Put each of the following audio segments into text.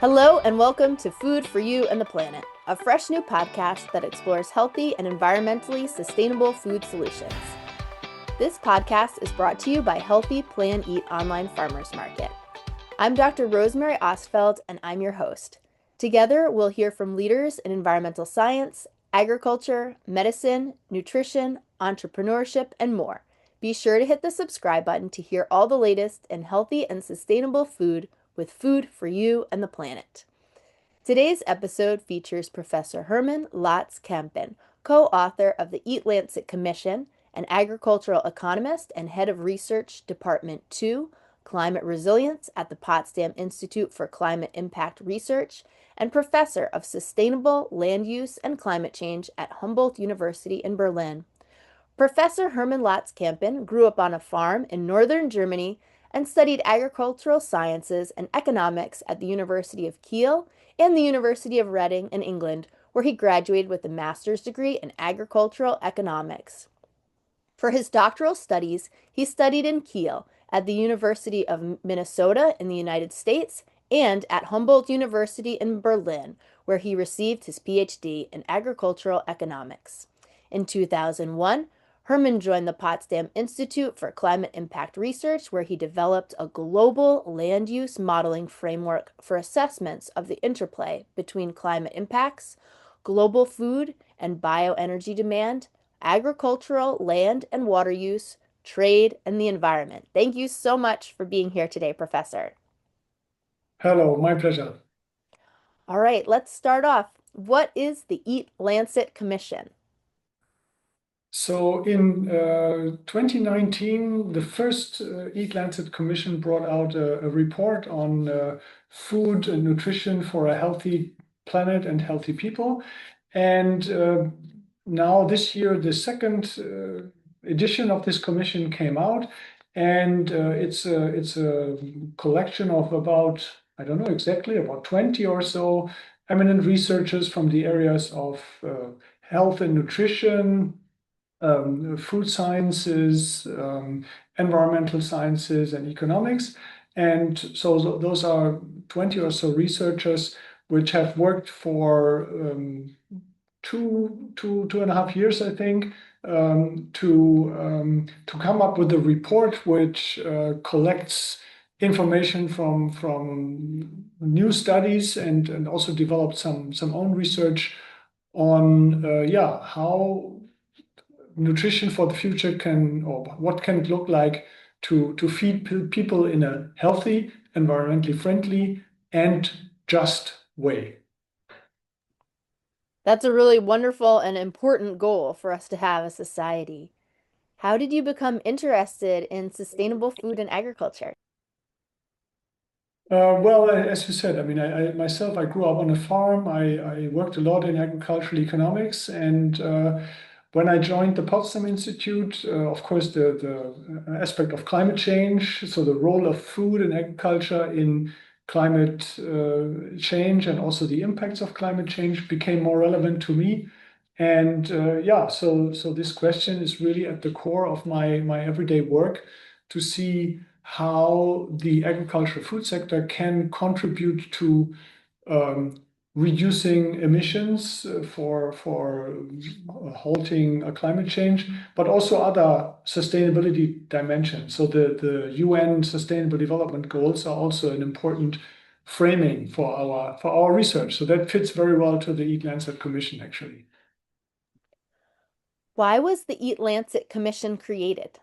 Hello and welcome to Food for You and the Planet, a fresh new podcast that explores healthy and environmentally sustainable food solutions. This podcast is brought to you by Healthy Plan Eat Online Farmers Market. I'm Dr. Rosemary Ostfeld and I'm your host. Together, we'll hear from leaders in environmental science, agriculture, medicine, nutrition, entrepreneurship, and more. Be sure to hit the subscribe button to hear all the latest in healthy and sustainable food with Food for You and the Planet. Today's episode features Professor Hermann Lotze-Campen, co-author of the EAT Lancet Commission, an agricultural economist and head of research Department 2, Climate Resilience at the Potsdam Institute for Climate Impact Research, and professor of sustainable land use and climate change at Humboldt-University in Berlin. Professor Hermann Lotze-Campen grew up on a farm in northern Germany and studied agricultural sciences and economics at the University of Kiel and the University of Reading in England, where he graduated with a master's degree in agricultural economics. For his doctoral studies, he studied in Kiel at the University of Minnesota in the United States and at Humboldt-University in Berlin, where he received his Ph.D. in agricultural economics. In 2001, Hermann joined the Potsdam Institute for Climate Impact Research, where he developed a global land use modeling framework for assessments of the interplay between climate impacts, global food and bioenergy demand, agricultural land and water use, trade, and the environment. Thank you so much for being here today, Professor. Hello, my pleasure. All right, let's start off. What is the EAT Lancet Commission? So in 2019, the first EAT Lancet Commission brought out a report on food and nutrition for a healthy planet and healthy people. And now this year, the second edition of this commission came out, and it's a collection of about, I don't know exactly, about 20 or so eminent researchers from the areas of health and nutrition, food sciences, environmental sciences, and economics. And so those are 20 or so researchers which have worked for two and a half years, I think, to come up with a report which collects information from new studies and also developed some own research on how nutrition for the future can, or what can it look like to feed people in a healthy, environmentally friendly, and just way. That's a really wonderful and important goal for us to have as a society. How did you become interested in sustainable food and agriculture? Well, as you said, I mean, I myself, I grew up on a farm. I worked a lot in agricultural economics, and when I joined the Potsdam Institute, of course, the aspect of climate change, so the role of food and agriculture in climate change and also the impacts of climate change became more relevant to me. And so this question is really at the core of my everyday work, to see how the agricultural food sector can contribute to reducing emissions for halting climate change, but also other sustainability dimensions. So the UN Sustainable Development Goals are also an important framing for our research. So that fits very well to the EAT Lancet Commission, actually. Why was the EAT Lancet Commission created?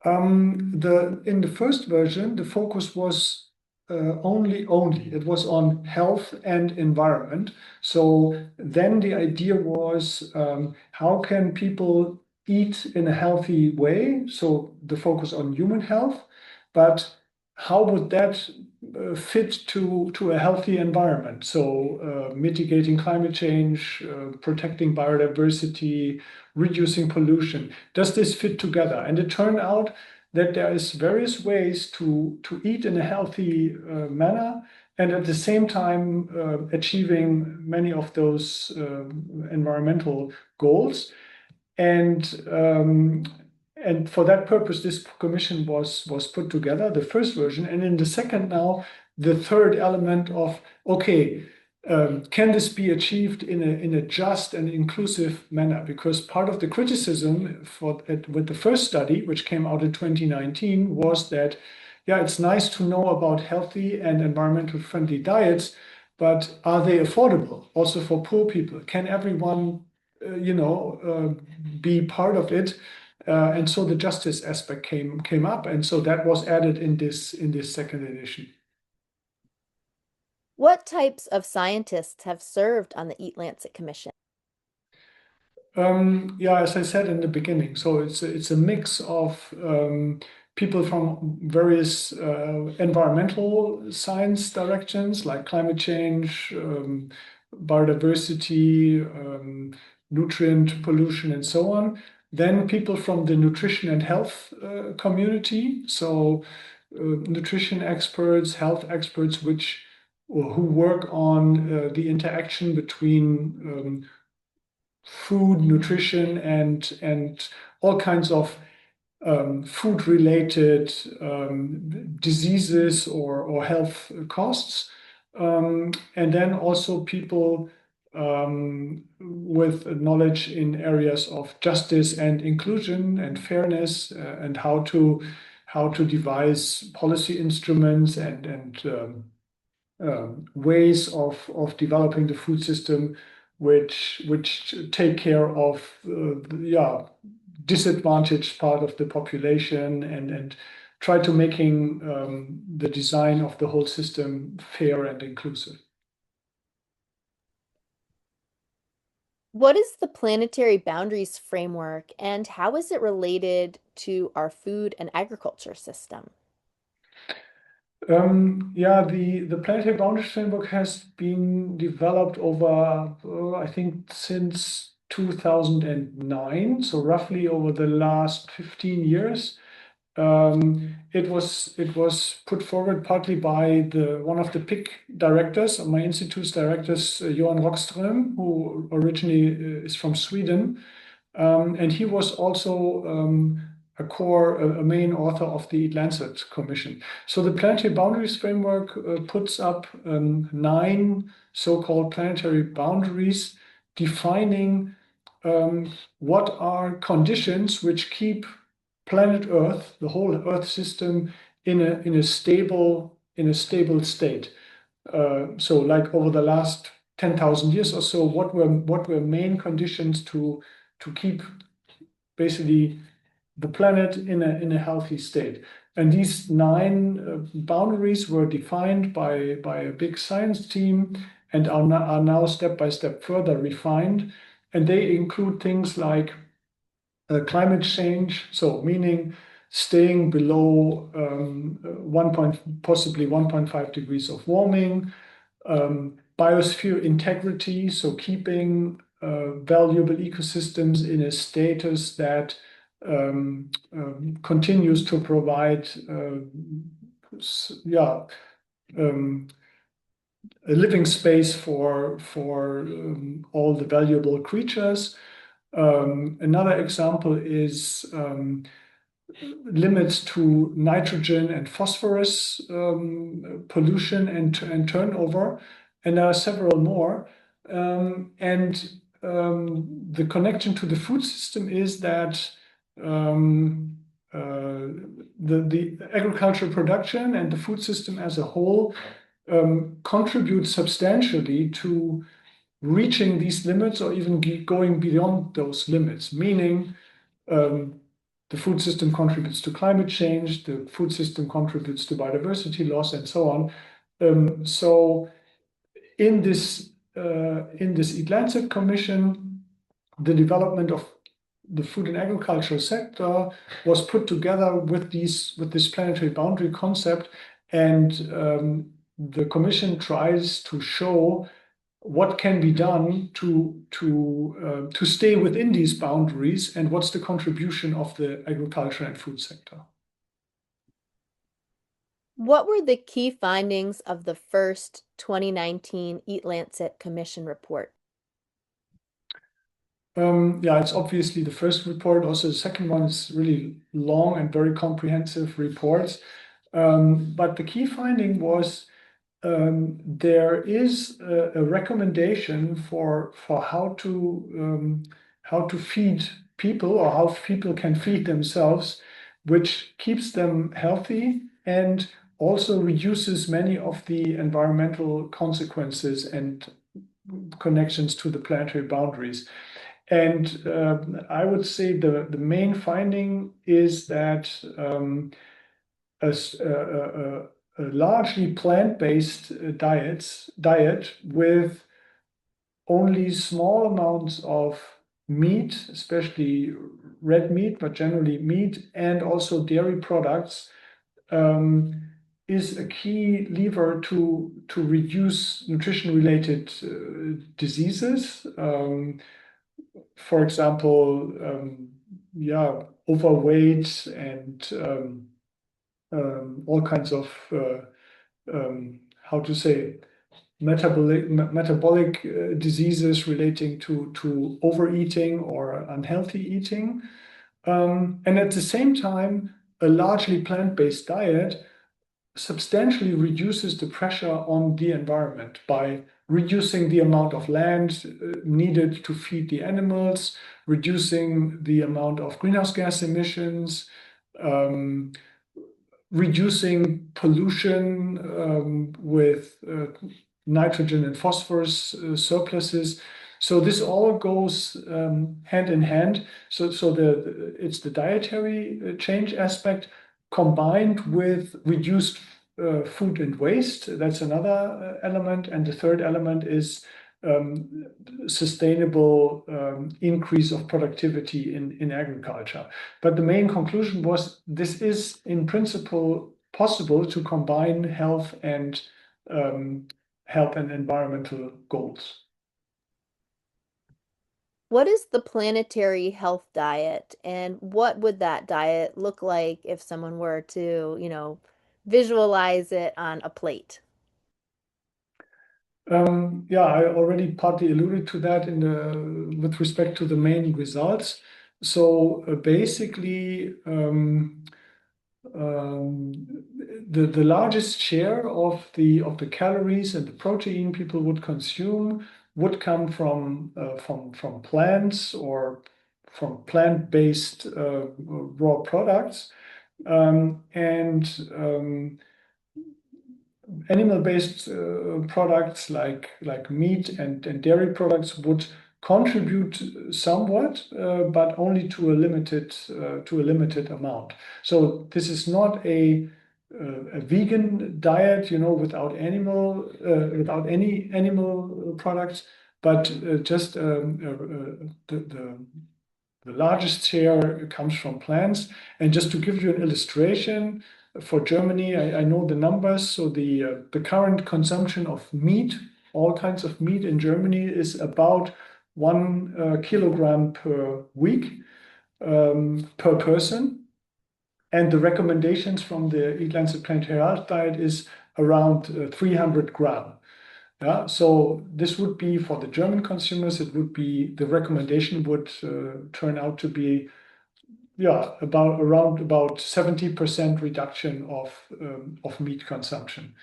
In the first version, the focus was only it was on health and environment. So then the idea was, how can people eat in a healthy way? So the focus on human health, but how would that fit to a healthy environment? So mitigating climate change, protecting biodiversity, reducing pollution. Does this fit together? And it turned out that there is various ways to eat in a healthy manner, and at the same time achieving many of those environmental goals. And for that purpose, this commission was put together, the first version. And in the second now, the third element of, okay, can this be achieved in a just and inclusive manner? Because part of the criticism with the first study, which came out in 2019, was that, yeah, it's nice to know about healthy and environmental friendly diets, but are they affordable also for poor people? Can everyone, be part of it? And so the justice aspect came up, and so that was added in this second edition. What types of scientists have served on the EAT Lancet Commission? Yeah, as I said in the beginning, so it's a mix of people from various environmental science directions like climate change, biodiversity, nutrient pollution, and so on. Then people from the nutrition and health community, so nutrition experts, health experts, who work on the interaction between food, nutrition, and all kinds of food-related diseases or health costs. And then also people with knowledge in areas of justice and inclusion and fairness, and how to devise policy instruments and ways of developing the food system which take care of disadvantaged part of the population and try to making the design of the whole system fair and inclusive. What is the Planetary Boundaries Framework and how is it related to our food and agriculture system? The Planetary Boundaries Framework has been developed over, I think, since 2009, so roughly over the last 15 years. It was put forward partly by one of the PIC directors, my institute's directors, Johan Rockström, who originally is from Sweden. And he was also a main author of the EAT Lancet Commission. So the Planetary Boundaries Framework puts up 9 so-called planetary boundaries defining what are conditions which keep planet Earth, the whole Earth system, in a stable state. So like over the last 10,000 years or so, what were main conditions to keep basically the planet in a healthy state. And these 9 boundaries were defined by a big science team and are now step by step further refined. And they include things like climate change, so meaning staying below possibly 1.5 degrees of warming, biosphere integrity, so keeping valuable ecosystems in a status that continues to provide a living space for all the valuable creatures. Another example is limits to nitrogen and phosphorus pollution and turnover, and there are several more. The connection to the food system is that the agricultural production and the food system as a whole contribute substantially to reaching these limits or even going beyond those limits, meaning the food system contributes to climate change, the food system contributes to biodiversity loss, and so on. So in this EAT Lancet Commission, the development of the food and agricultural sector was put together with this planetary boundary concept, and the Commission tries to show what can be done to stay within these boundaries and what's the contribution of the agriculture and food sector. What were the key findings of the first 2019 EAT Lancet Commission report? It's obviously the first report. Also, the second one is really long and very comprehensive report. But the key finding was there is a recommendation for how to feed people, or how people can feed themselves, which keeps them healthy and also reduces many of the environmental consequences and connections to the planetary boundaries. And I would say the main finding is that a largely plant-based diet with only small amounts of meat, especially red meat, but generally meat, and also dairy products, is a key lever to reduce nutrition-related diseases. For example, overweight and all kinds of how to say metabolic diseases relating to overeating or unhealthy eating. And at the same time, a largely plant-based diet substantially reduces the pressure on the environment by reducing the amount of land needed to feed the animals, reducing the amount of greenhouse gas emissions, reducing pollution with nitrogen and phosphorus surpluses. So this all goes hand in hand. So it's the dietary change aspect combined with reduced food and waste. That's another element. And the third element is sustainable increase of productivity in agriculture. But the main conclusion was this is in principle possible to combine health and environmental goals. What is the Planetary Health Diet, and what would that diet look like if someone were to, visualize it on a plate? I already partly alluded to that with respect to the main results. So basically, the largest share of the calories and the protein people would consume would come from plants or from plant-based raw products, and animal-based products like meat and dairy products would contribute somewhat, but only to a limited amount. So this is not a vegan diet, without any animal products, but just the largest share comes from plants. And just to give you an illustration, for Germany, I know the numbers. So the current consumption of meat, all kinds of meat in Germany, is about 1 kilogram per week per person. And the recommendations from the EAT Lancet Planetary Health Diet is around 300 grams. Yeah, so this would be for the German consumers. It would be the recommendation would turn out to be around 70% reduction of meat consumption.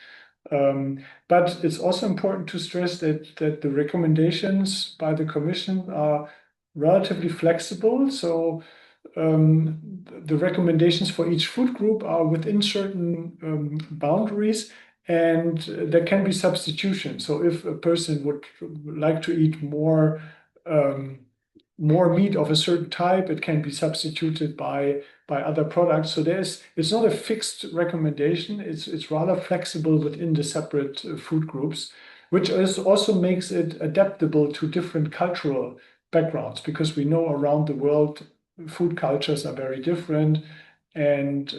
But it's also important to stress that the recommendations by the Commission are relatively flexible. So the recommendations for each food group are within certain boundaries, and there can be substitution. So if a person would like to eat more meat of a certain type, it can be substituted by other products. So it's not a fixed recommendation. It's rather flexible within the separate food groups, which also makes it adaptable to different cultural backgrounds, because we know around the world food cultures are very different, and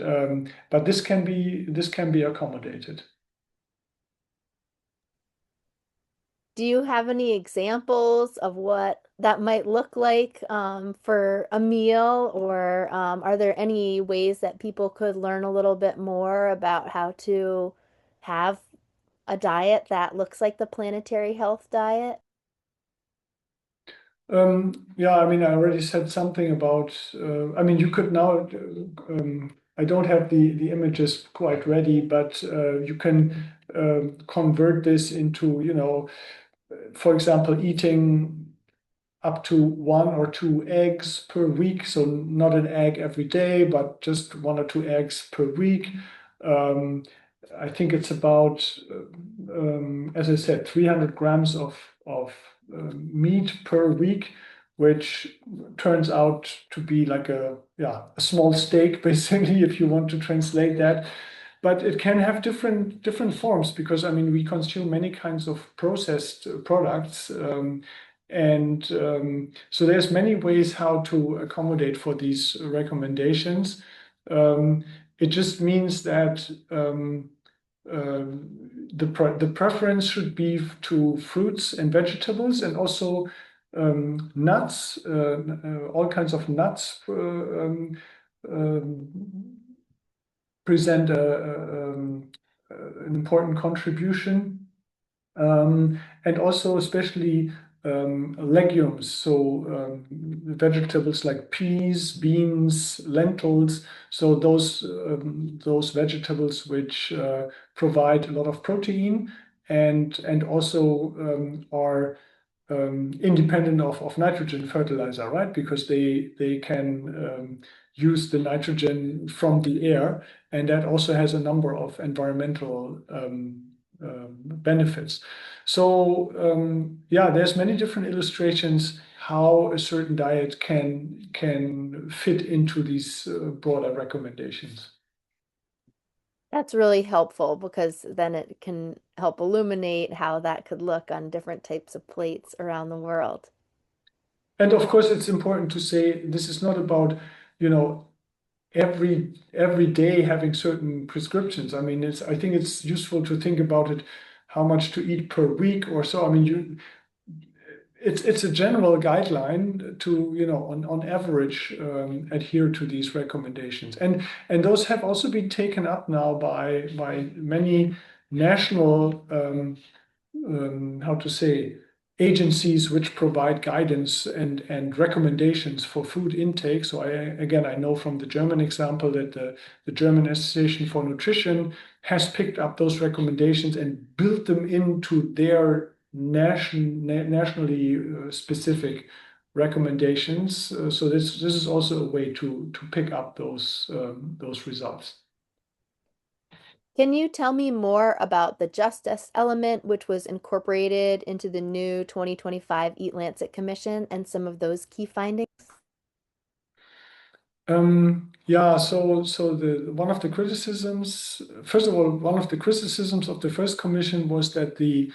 but this can be accommodated. Do you have any examples of what that might look like for a meal, or are there any ways that people could learn a little bit more about how to have a diet that looks like the Planetary Health Diet? I mean, I already said something about, I mean, you could now I don't have the images quite ready, but you can convert this into, for example, eating up to 1 or 2 eggs per week. So not an egg every day, but just 1 or 2 eggs per week. I think it's about, as I said, 300 grams of meat per week, which turns out to be like a small steak, basically, if you want to translate that. But it can have different forms because I mean we consume many kinds of processed products, so there's many ways how to accommodate for these recommendations. It just means that the preference should be to fruits and vegetables, and also nuts, all kinds of nuts present an important contribution, and also especially legumes, so vegetables like peas, beans, lentils. So those vegetables which provide a lot of protein and also are independent of nitrogen fertilizer, right? Because they can use the nitrogen from the air, and that also has a number of environmental benefits. So there's many different illustrations how a certain diet can fit into these broader recommendations. That's really helpful because then it can help illuminate how that could look on different types of plates around the world. And of course, it's important to say this is not about, every day having certain prescriptions. I mean, I think it's useful to think about it, how much to eat per week or so. I mean, it's a general guideline to, on average, adhere to these recommendations. And those have also been taken up now by many national, how to say, agencies which provide guidance and recommendations for food intake. So I know from the German example that the German Association for Nutrition has picked up those recommendations and built them into their nationally specific recommendations. So this is also a way to pick up those results. Can you tell me more about the justice element, which was incorporated into the new 2025 EAT Lancet Commission and some of those key findings? So one of the criticisms, first of all, one of the criticisms of the first commission was that the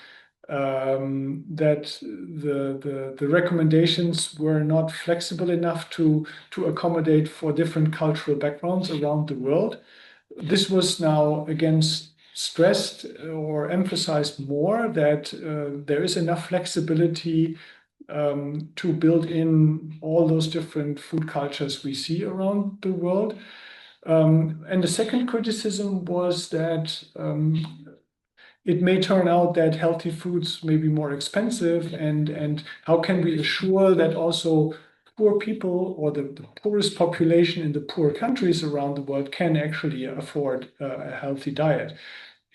recommendations were not flexible enough to accommodate for different cultural backgrounds around the world. This was now again stressed or emphasized more, that there is enough flexibility to build in all those different food cultures we see around the world. And the second criticism was that it may turn out that healthy foods may be more expensive, and how can we assure that also poor people or the poorest population in the poor countries around the world can actually afford a healthy diet?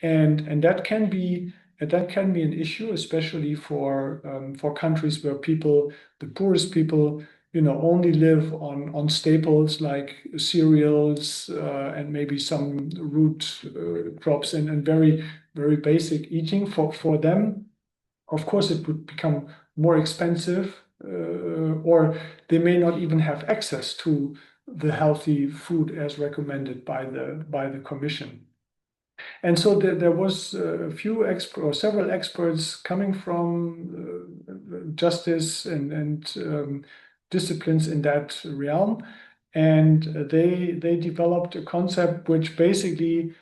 And that can be an issue, especially for countries where the poorest people, only live on staples like cereals and maybe some root crops and very, very basic eating. For them, of course, it would become more expensive, or they may not even have access to the healthy food as recommended by the Commission. And so there was a few several experts coming from justice and disciplines in that realm, and they developed a concept which basically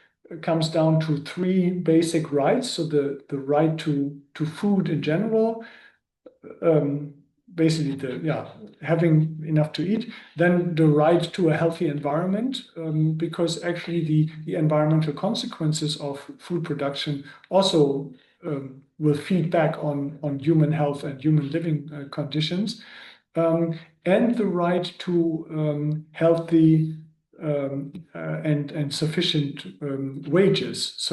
comes down to three basic rights. So the right to food in general, basically having enough to eat, then the right to a healthy environment, because actually the environmental consequences of food production also will feed back on human health and human living conditions, and the right to healthy and sufficient wages.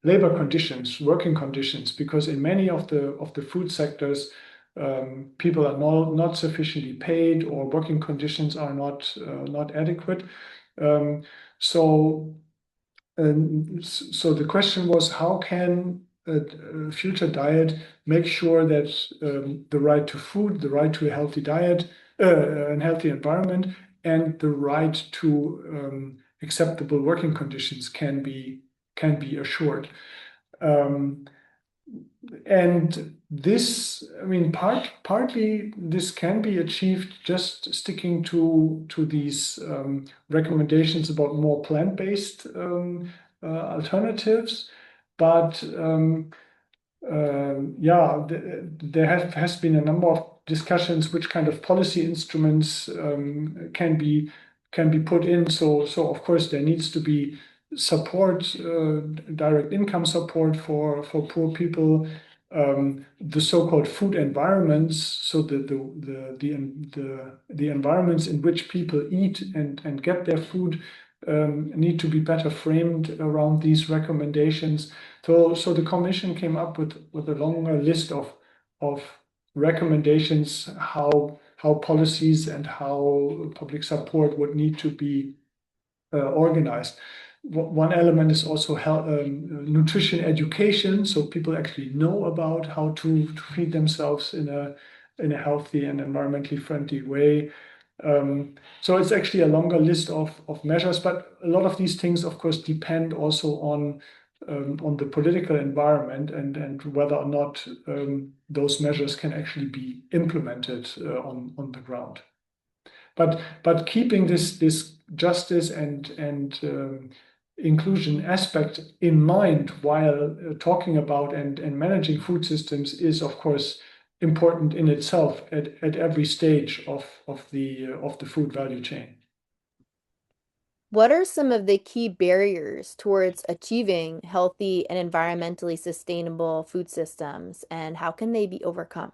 Labor conditions, working conditions, because in many of the food sectors, people are not sufficiently paid, or working conditions are not adequate. So the question was, how can a future diet make sure that the right to food, the right to a healthy diet, and healthy environment, and the right to acceptable working conditions can be assured. And this, I mean, partly this can be achieved just sticking to these recommendations about more plant-based alternatives, but yeah, there has been a number of discussions which kind of policy instruments can be put in. So of course there needs to be support, direct income support for poor people, the so-called food environments, so the environments in which people eat and get their food need to be better framed around these recommendations. So the Commission came up with a longer list of recommendations how policies and how public support would need to be organized. One element is also nutrition education, so people actually know about how to feed themselves in a healthy and environmentally friendly way. So it's actually a longer list of measures, but a lot of these things, of course, depend also on the political environment and whether or not those measures can actually be implemented on the ground. But keeping this justice and inclusion aspect in mind while talking about and managing food systems is, of course, important in itself at every stage of the food value chain. What are some of the key barriers towards achieving healthy and environmentally sustainable food systems, and how can they be overcome?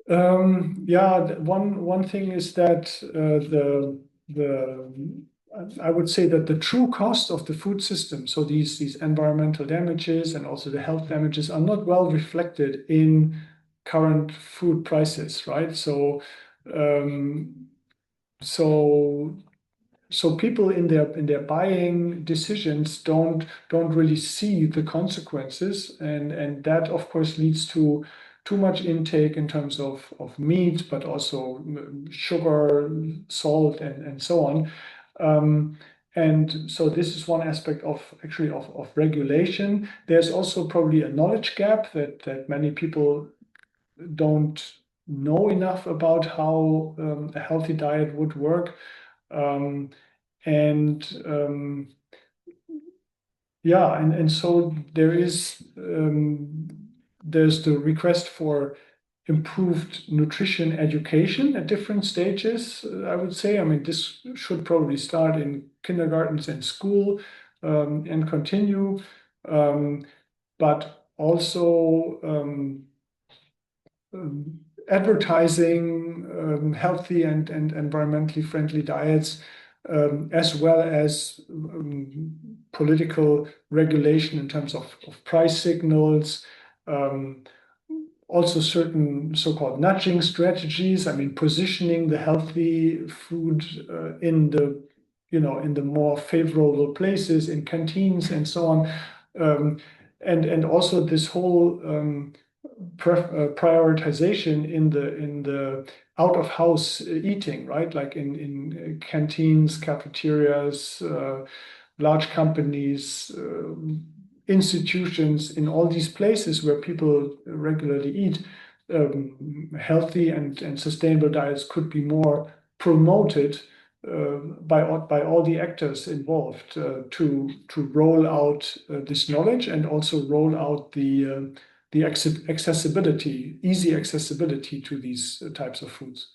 Yeah, one thing is that I would say that the true cost of the food system, so these environmental damages and also the health damages, are not well reflected in current food prices, right? Um, so people in their buying decisions don't really see the consequences, and that of course leads to too much intake in terms of meat, but also sugar, salt, and so on. And so this is one aspect of actually of regulation. There's also probably a knowledge gap that many people don't know enough about how a healthy diet would work. Um, and yeah, and so there's the request for improved nutrition education at different stages, I would say. I mean, this should probably start in kindergartens and school and continue, but also advertising healthy and environmentally friendly diets, as well as political regulation in terms of price signals, um, also certain so-called nudging strategies. I mean, positioning the healthy food in the in the more favorable places, in canteens and so on, and also this whole prioritization in the out of house eating, right? Like in canteens, cafeterias, large companies, institutions, in all these places where people regularly eat, healthy and sustainable diets could be more promoted by all the actors involved to roll out this knowledge, and also roll out the accessibility, easy accessibility to these types of foods.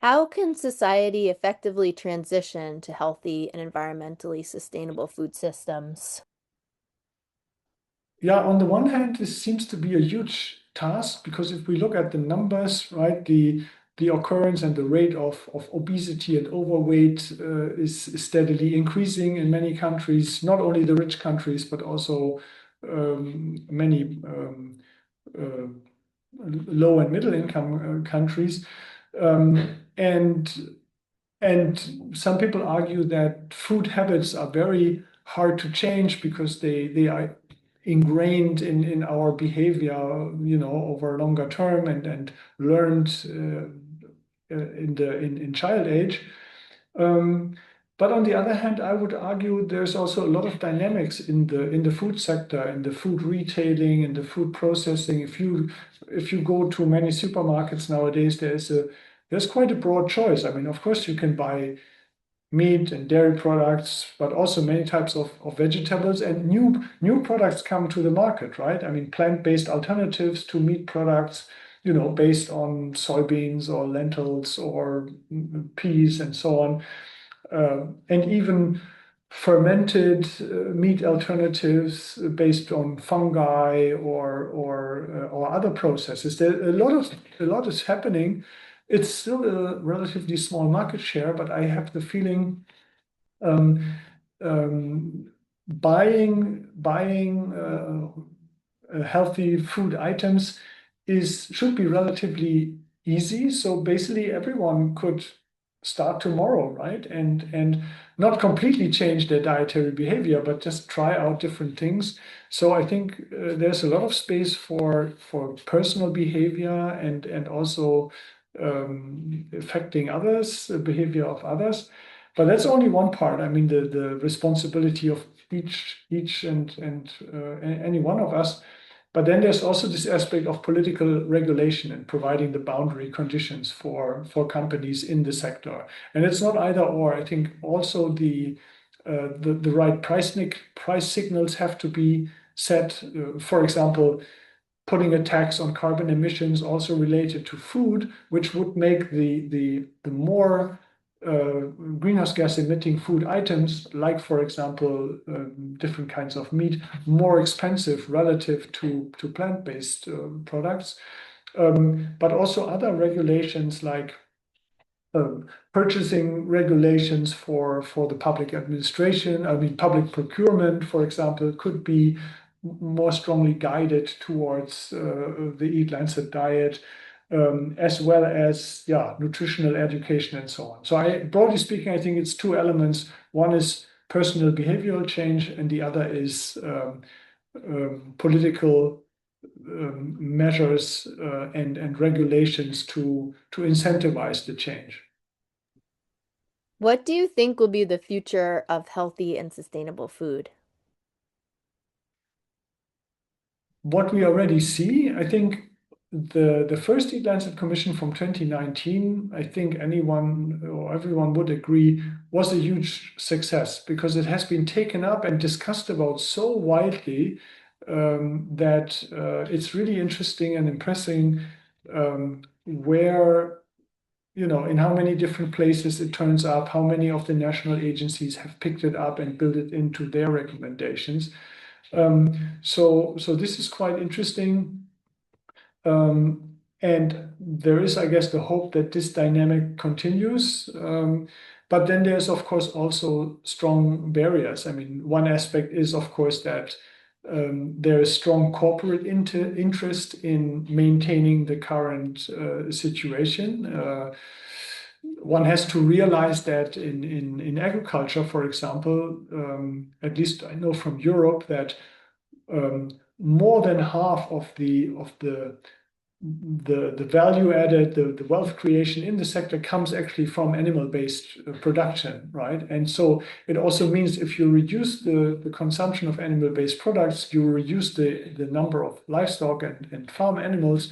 How can society effectively transition to healthy and environmentally sustainable food systems? Yeah, on the one hand, this seems to be a huge task because if we look at the numbers, right, the occurrence and the rate of obesity and overweight is steadily increasing in many countries, not only the rich countries, but also many uh, low and middle income countries. And some people argue that food habits are very hard to change because they are ingrained in our behavior, over a longer term and learned in child age. Um, but on the other hand, I would argue there's also a lot of dynamics in the food sector, in the food retailing, in the food processing. If you go to many supermarkets nowadays, there's quite a broad choice. I mean, of course, you can buy meat and dairy products, but also many types of vegetables, and new products come to the market, right? I mean, plant-based alternatives to meat products, based on soybeans or lentils or peas and so on, and even fermented meat alternatives based on fungi or other processes. A lot is happening. It's still a relatively small market share, but I have the feeling um, um, buying healthy food items should be relatively easy. So basically, everyone could start tomorrow, right? And not completely change their dietary behavior, but just try out different things. So I think there's a lot of space for personal behavior and also affecting others, the behavior of others. But that's only one part. I mean, the responsibility of each and any one of us. But then there's also this aspect of political regulation and providing the boundary conditions for companies in the sector. And it's not either or. I think also the right price signals have to be set. For example, putting a tax on carbon emissions also related to food, which would make the more greenhouse gas emitting food items, like, for example, different kinds of meat, more expensive relative to plant-based products. But also other regulations like purchasing regulations for the public administration. I mean, public procurement, for example, could be more strongly guided towards the EAT Lancet diet, as well as nutritional education and so on. So broadly speaking, I think it's two elements. One is personal behavioral change, and the other is political measures and regulations to incentivize the change. What do you think will be the future of healthy and sustainable food? What we already see, I think the first EAT Lancet Commission from 2019, I think anyone or everyone would agree, was a huge success because it has been taken up and discussed about so widely that it's really interesting and impressive where, in how many different places it turns up, how many of the national agencies have picked it up and built it into their recommendations. So this is quite interesting. And there is, I guess, the hope that this dynamic continues. But then there's, of course, also strong barriers. I mean, one aspect is, of course, that there is strong corporate interest in maintaining the current situation. One has to realize that in agriculture, for example, at least I know from Europe that more than half of the value added, the wealth creation in the sector comes actually from animal-based production, right? And so it also means if you reduce the consumption of animal-based products, you reduce the number of livestock and farm animals,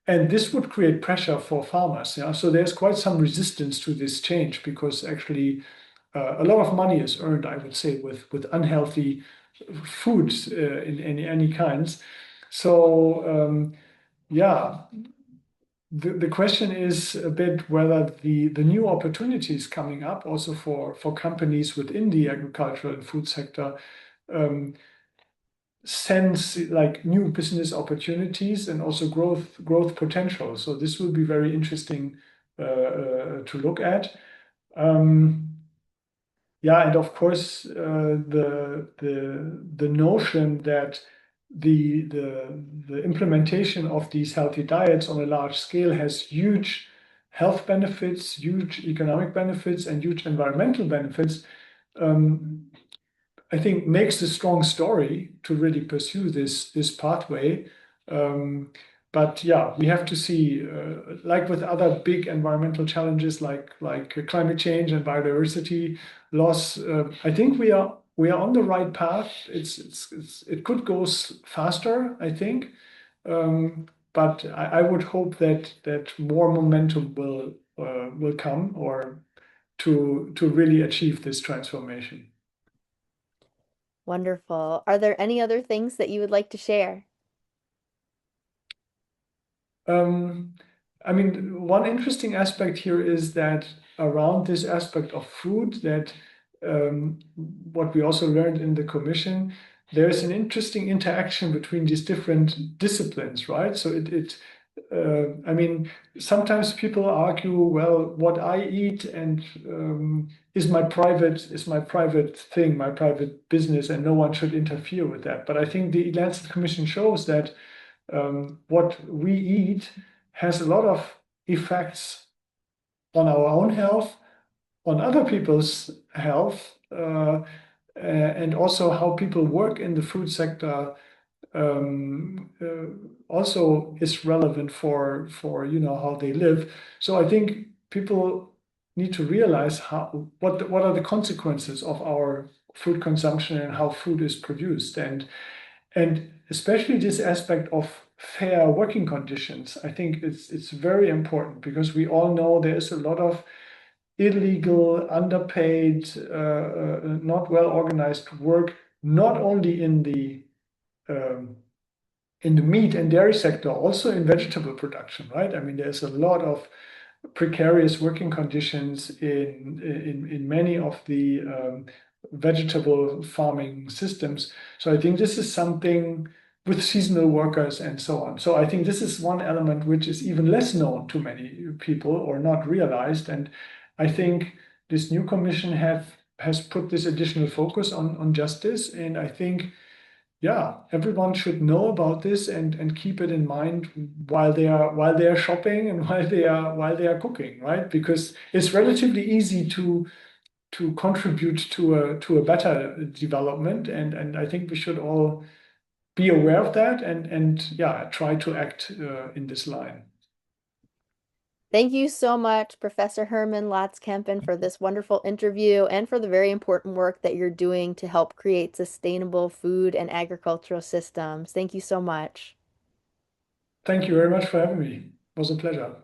and this would create pressure for farmers. Yeah? So there's quite some resistance to this change because actually a lot of money is earned, I would say, with unhealthy foods in any kinds. So the question is a bit whether the new opportunities coming up also for companies within the agricultural and food sector sense like new business opportunities and also growth potential. So this will be very interesting to look at. Yeah, and of course, the notion that the implementation of these healthy diets on a large scale has huge health benefits, huge economic benefits, and huge environmental benefits, um, I think makes a strong story to really pursue this pathway. Um, but yeah, we have to see, like with other big environmental challenges like climate change and biodiversity loss. I think we are on the right path. It could go faster, I think, but I would hope that more momentum will come or to really achieve this transformation. Wonderful. Are there any other things that you would like to share? Um, I mean, one interesting aspect here is that around this aspect of food, that what we also learned in the commission, there's an interesting interaction between these different disciplines, right? So I mean, sometimes people argue, well, what I eat and is my private thing, my private business, and no one should interfere with that. But I think the Lancet Commission shows that what we eat has a lot of effects on our own health, on other people's health, and also how people work in the food sector also is relevant for how they live. So I think people need to realize what are the consequences of our food consumption and how food is produced, and especially this aspect of fair working conditions. I think it's very important because we all know there is a lot of illegal, underpaid, not well organized work, not only um, in the meat and dairy sector, also in vegetable production, right? I mean, there's a lot of precarious working conditions in many of the vegetable farming systems. So I think this is something with seasonal workers and so on. So I think this is one element which is even less known to many people or not realized. And I think this new commission has put this additional focus on justice. And I think yeah, everyone should know about this and keep it in mind while they are shopping and while they are cooking, right? Because it's relatively easy to contribute to a better development, and I think we should all be aware of that and yeah, try to act in this line. Thank you so much, Professor Hermann Lotze-Campen, for this wonderful interview and for the very important work that you're doing to help create sustainable food and agricultural systems. Thank you so much. Thank you very much for having me. It was a pleasure.